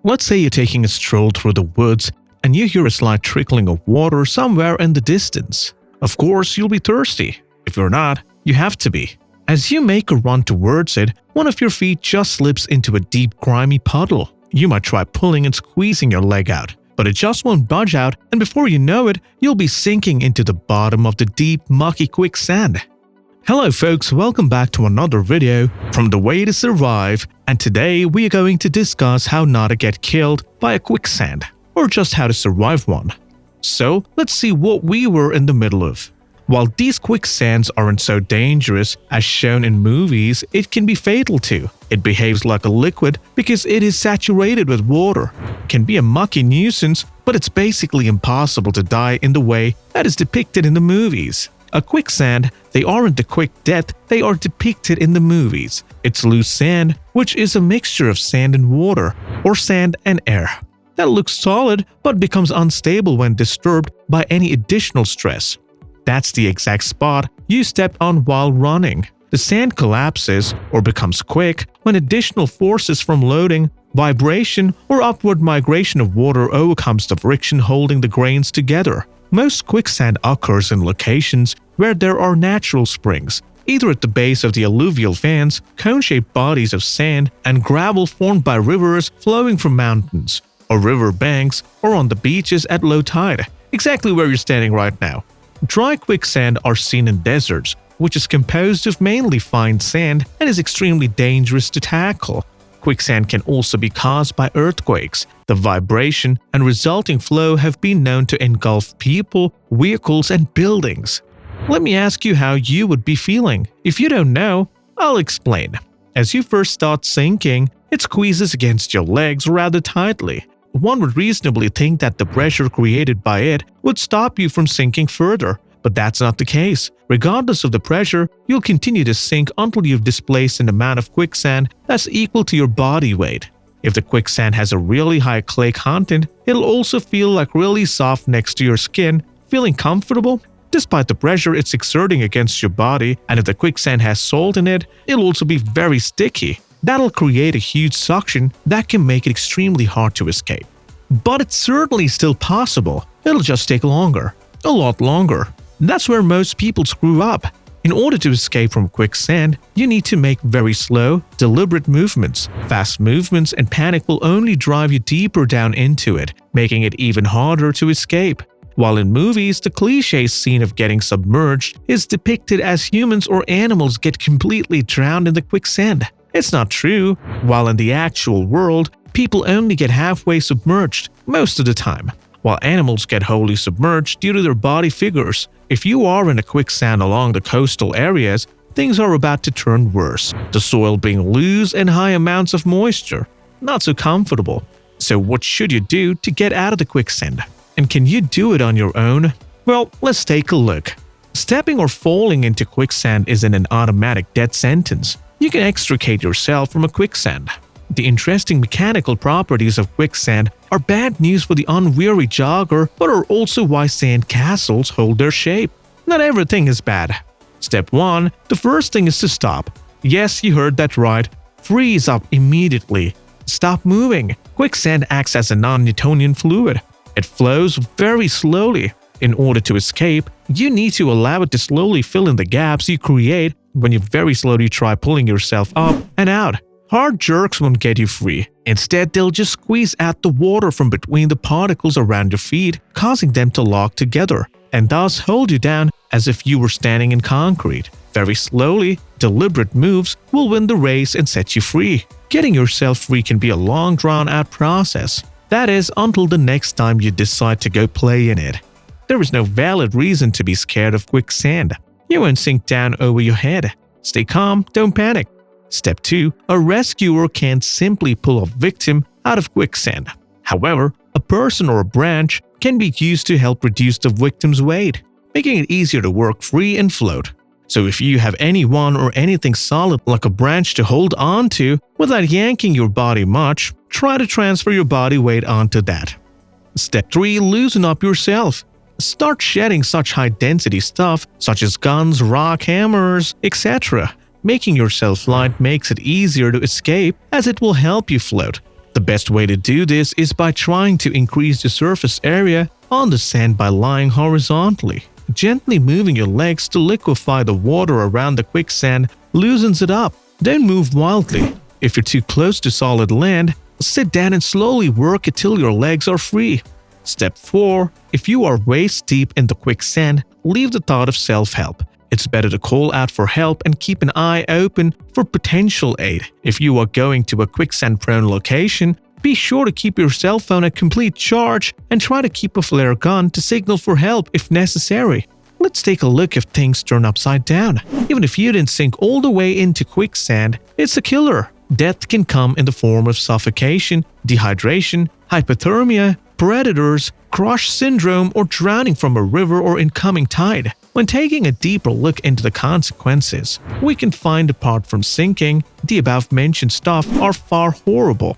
Let's say you're taking a stroll through the woods and you hear a slight trickling of water somewhere in the distance. Of course, you'll be thirsty. If you're not, you have to be. As you make a run towards it, one of your feet just slips into a deep, grimy puddle. You might try pulling and squeezing your leg out, but it just won't budge out, and before you know it, you'll be sinking into the bottom of the deep, mucky quicksand. Hello folks, welcome back to another video from The Way to Survive, and today we are going to discuss how not to get killed by a quicksand, or just how to survive one. So let's see what we were in the middle of. While these quicksands aren't so dangerous as shown in movies, it can be fatal too. It behaves like a liquid because it is saturated with water. It can be a mucky nuisance, but it's basically impossible to die in the way that is depicted in the movies. A quicksand, they aren't a quick death, they are depicted in the movies. It's loose sand, which is a mixture of sand and water, or sand and air, that looks solid but becomes unstable when disturbed by any additional stress. That's the exact spot you stepped on while running. The sand collapses or becomes quick when additional forces from loading, vibration, or upward migration of water overcomes the friction holding the grains together. Most quicksand occurs in locations where there are natural springs, either at the base of the alluvial fans, cone-shaped bodies of sand and gravel formed by rivers flowing from mountains, or river banks, or on the beaches at low tide, exactly where you're standing right now. Dry quicksand are seen in deserts, which is composed of mainly fine sand and is extremely dangerous to tackle. Quicksand can also be caused by earthquakes. The vibration and resulting flow have been known to engulf people, vehicles, and buildings. Let me ask you how you would be feeling. If you don't know, I'll explain. As you first start sinking, it squeezes against your legs rather tightly. One would reasonably think that the pressure created by it would stop you from sinking further, but that's not the case. Regardless of the pressure, you'll continue to sink until you've displaced an amount of quicksand that's equal to your body weight. If the quicksand has a really high clay content, it'll also feel like really soft next to your skin, feeling comfortable despite the pressure it's exerting against your body, and if the quicksand has salt in it, it'll also be very sticky. That'll create a huge suction that can make it extremely hard to escape. But it's certainly still possible. It'll just take longer. A lot longer. That's where most people screw up. In order to escape from quicksand, you need to make very slow, deliberate movements. Fast movements and panic will only drive you deeper down into it, making it even harder to escape. While in movies, the cliché scene of getting submerged is depicted as humans or animals get completely drowned in the quicksand. It's not true. While in the actual world, people only get halfway submerged most of the time, while animals get wholly submerged due to their body figures. If you are in a quicksand along the coastal areas, things are about to turn worse, the soil being loose and high amounts of moisture. Not so comfortable. So what should you do to get out of the quicksand? And can you do it on your own? Well, let's take a look. Stepping or falling into quicksand isn't an automatic death sentence. You can extricate yourself from a quicksand. The interesting mechanical properties of quicksand are bad news for the unwary jogger, but are also why sand castles hold their shape. Not everything is bad. Step 1. The first thing is to stop. Yes, you heard that right. Freeze up immediately. Stop moving. Quicksand acts as a non-Newtonian fluid. It flows very slowly. In order to escape, you need to allow it to slowly fill in the gaps you create when you very slowly try pulling yourself up and out. Hard jerks won't get you free. Instead, they'll just squeeze out the water from between the particles around your feet, causing them to lock together, and thus hold you down as if you were standing in concrete. Very slowly, deliberate moves will win the race and set you free. Getting yourself free can be a long, drawn-out process. That is, until the next time you decide to go play in it. There is no valid reason to be scared of quicksand. You won't sink down over your head. Stay calm, don't panic. Step 2. A rescuer can't simply pull a victim out of quicksand. However, a person or a branch can be used to help reduce the victim's weight, making it easier to work free and float. So if you have anyone or anything solid like a branch to hold on to without yanking your body much, try to transfer your body weight onto that. Step 3. Loosen up yourself. Start shedding such high-density stuff such as guns, rock, hammers, etc. Making yourself light makes it easier to escape as it will help you float. The best way to do this is by trying to increase the surface area on the sand by lying horizontally. Gently moving your legs to liquefy the water around the quicksand loosens it up. Don't move wildly. If you're too close to solid land, sit down and slowly work it till your legs are free. Step 4. If you are waist deep in the quicksand, leave the thought of self-help. It's better to call out for help and keep an eye open for potential aid. If you are going to a quicksand-prone location, be sure to keep your cell phone at complete charge and try to keep a flare gun to signal for help if necessary. Let's take a look if things turn upside down. Even if you didn't sink all the way into quicksand, it's a killer. Death can come in the form of suffocation, dehydration, hypothermia, predators, crush syndrome, or drowning from a river or incoming tide. When taking a deeper look into the consequences, we can find apart from sinking, the above-mentioned stuff are far horrible.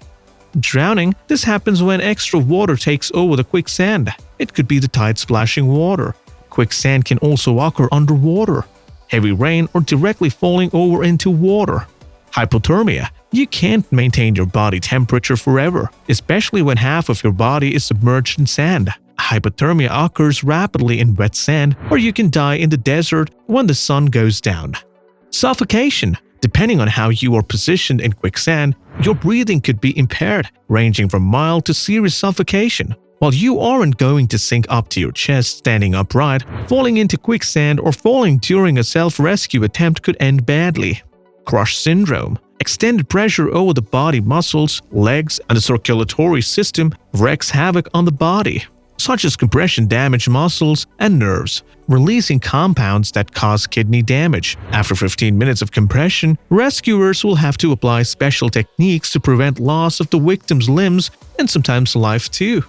Drowning, this happens when extra water takes over the quicksand. It could be the tide splashing water. Quicksand can also occur underwater, heavy rain, or directly falling over into water. Hypothermia. You can't maintain your body temperature forever, especially when half of your body is submerged in sand. Hypothermia occurs rapidly in wet sand, or you can die in the desert when the sun goes down. Suffocation. Depending on how you are positioned in quicksand, your breathing could be impaired, ranging from mild to serious suffocation. While you aren't going to sink up to your chest standing upright, falling into quicksand or falling during a self-rescue attempt could end badly. Crush syndrome. Extended pressure over the body muscles, legs, and the circulatory system wreaks havoc on the body, such as compression damage muscles and nerves, releasing compounds that cause kidney damage. After 15 minutes of compression, rescuers will have to apply special techniques to prevent loss of the victim's limbs and sometimes life too.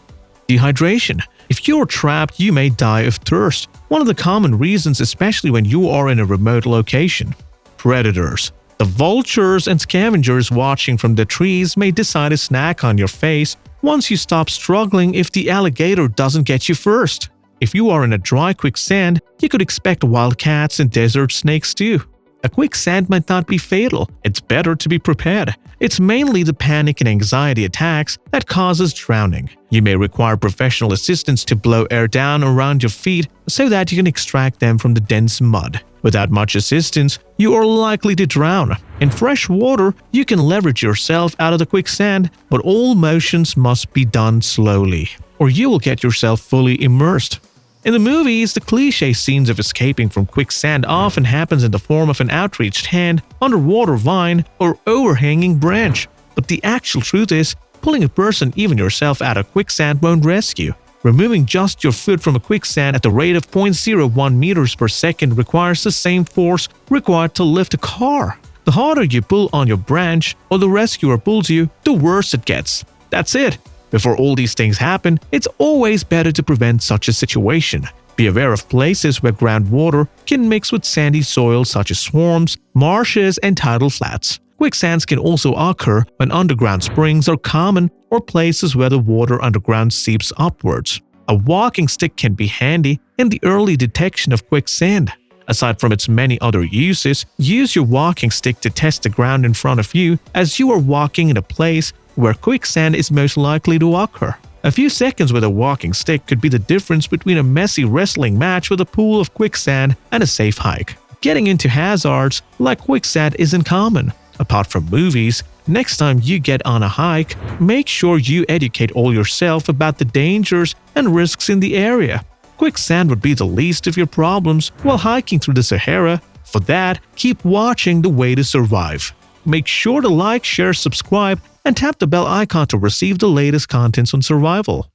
Dehydration. If you're trapped, you may die of thirst, one of the common reasons especially when you are in a remote location. Predators. The vultures and scavengers watching from the trees may decide to snack on your face once you stop struggling if the alligator doesn't get you first. If you are in a dry quicksand, you could expect wildcats and desert snakes too. A quicksand might not be fatal, it's better to be prepared. It's mainly the panic and anxiety attacks that causes drowning. You may require professional assistance to blow air down around your feet so that you can extract them from the dense mud. Without much assistance, you are likely to drown. In fresh water, you can leverage yourself out of the quicksand, but all motions must be done slowly, or you will get yourself fully immersed. In the movies, the cliché scenes of escaping from quicksand often happens in the form of an outreached hand, underwater vine, or overhanging branch. But the actual truth is, pulling a person, even yourself, out of quicksand won't rescue. Removing just your foot from a quicksand at the rate of 0.01 meters per second requires the same force required to lift a car. The harder you pull on your branch or the rescuer pulls you, the worse it gets. That's it. Before all these things happen, it's always better to prevent such a situation. Be aware of places where groundwater can mix with sandy soil such as swamps, marshes, and tidal flats. Quicksands can also occur when underground springs are common or places where the water underground seeps upwards. A walking stick can be handy in the early detection of quicksand. Aside from its many other uses, use your walking stick to test the ground in front of you as you are walking in a place where quicksand is most likely to occur. A few seconds with a walking stick could be the difference between a messy wrestling match with a pool of quicksand and a safe hike. Getting into hazards like quicksand isn't common. Apart from movies, next time you get on a hike, make sure you educate all yourself about the dangers and risks in the area. Quicksand would be the least of your problems while hiking through the Sahara. For that, keep watching The Way to Survive. Make sure to like, share, subscribe, and tap the bell icon to receive the latest contents on survival.